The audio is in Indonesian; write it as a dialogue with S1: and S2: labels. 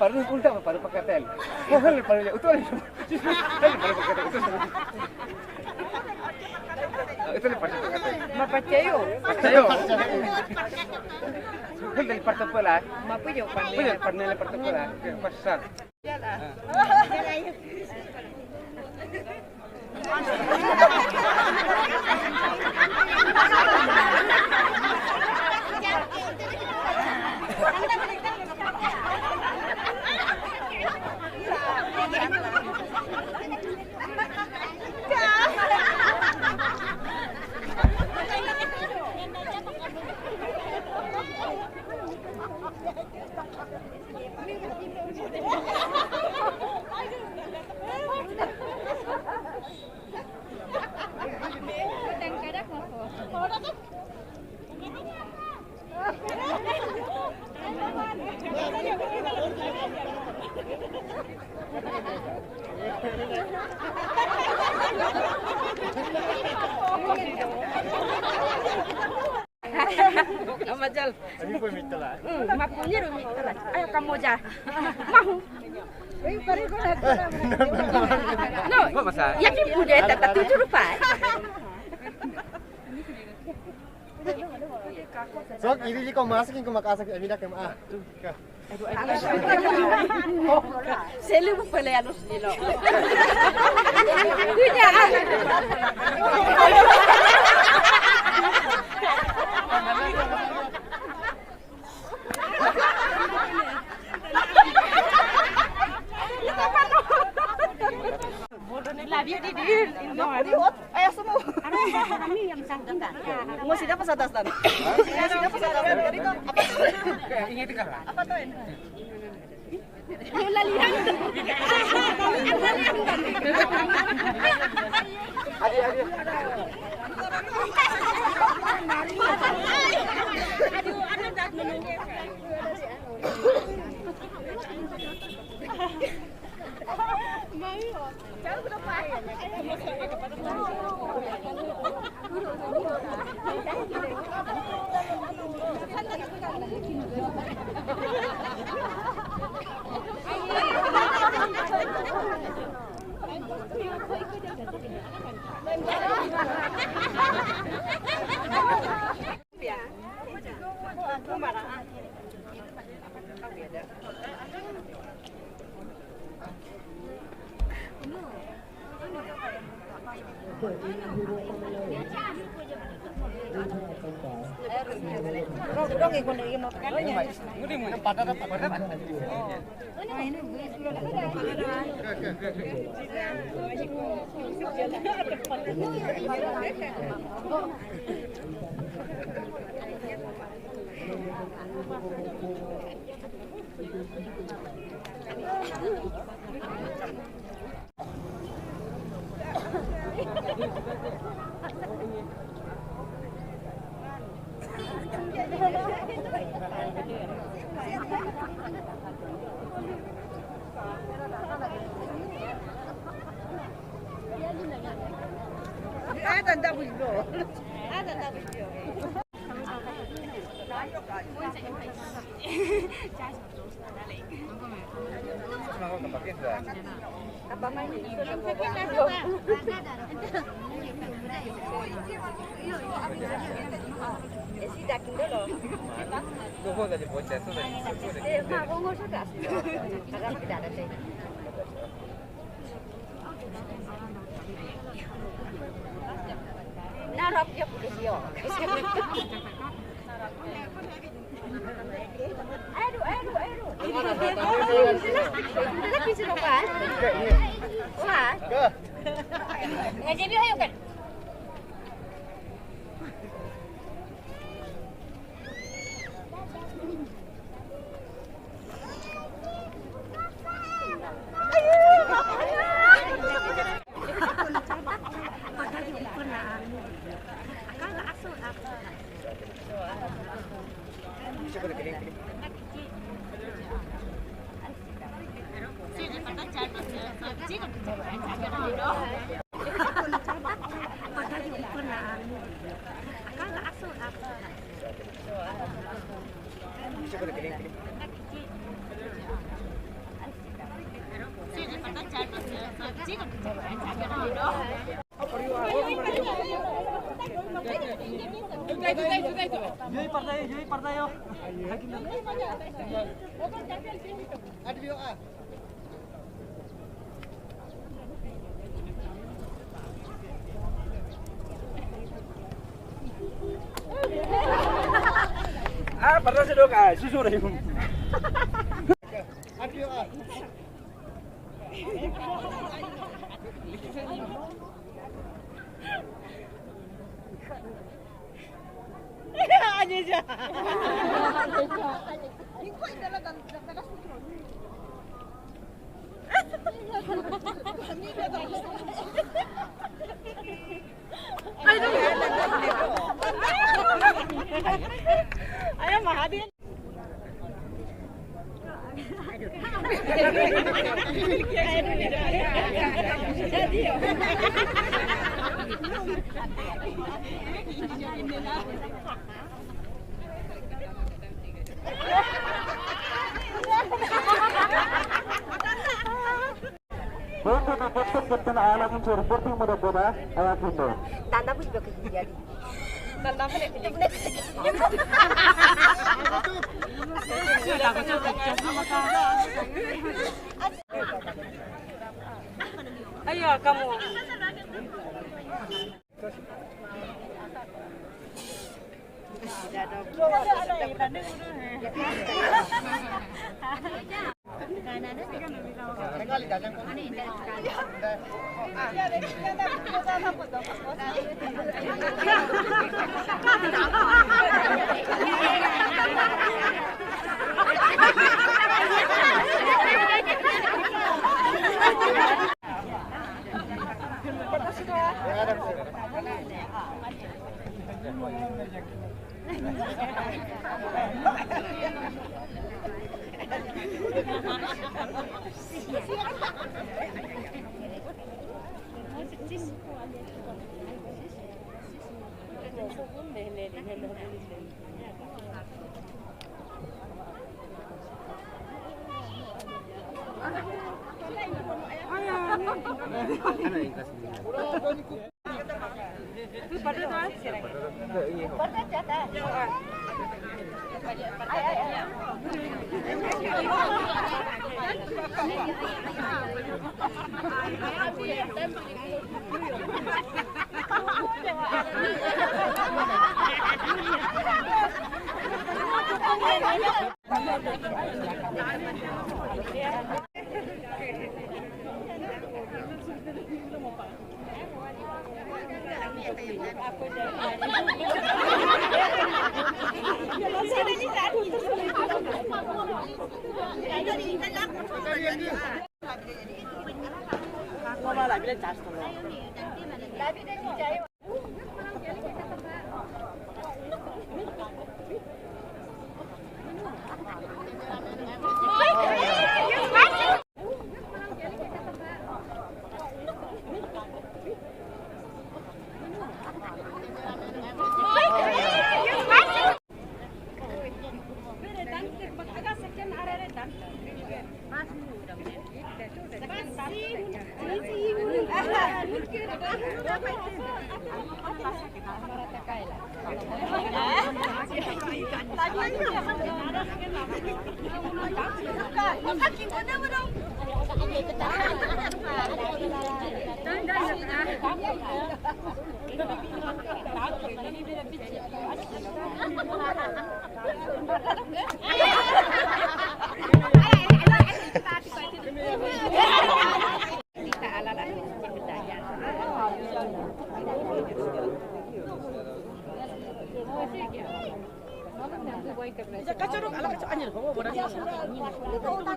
S1: Paru punta apa paru pakatel. Oh, hal paru ya. Utol. Hal paru pakatel. Itu le paru pakatel.
S2: Mapachayo.
S1: Pachayo. Hal del parto pola.
S2: Mapuyo panel.
S1: Punya panel parto pola. Pasar.
S2: Majal.
S1: Ini pun mitala.
S2: Mapunya rumit. Ayo kamu aja. Mau. No,
S1: Apa masalah?
S2: yakin punya tata tujuh rupa.
S3: So, ini kau masukin ke makasak Amina ke ah.
S2: Selu pelea los nilo. Punya
S4: Ayo semua. Kami yang sangka. Mau sida pas atas dan. Sida pas atas dan. Jadi tuh apa tuh?
S1: Ini itu kan.
S4: Apa tuh ini? Dong ikut lagi mau pakai.
S1: Ngudi mau pada pada.
S4: Ada ndak video. Ada ndak video.
S1: Kenapa kepakai dah?
S4: Apa main ini? Sida kindolo.
S1: Luego de bocha, eso de.
S4: Mau sudah. Ada tidak ada sih. Narap ya pulisio. Aduh. Ini lagi sih kan? Wah. Ngaji dia ayo kan.
S3: Yoi partai yo. Ada video ah.
S1: Pernah sih dok, susu deh.
S3: Ada video ah.
S4: 아니죠. Ayo mahadin.
S5: reporting mudah-mudahan ayat itu.
S2: Tanda pun juga kejadian.
S4: Tanda apa nih? Ayo kamu. Kacau, ala kacau anjir, kamu bodoh.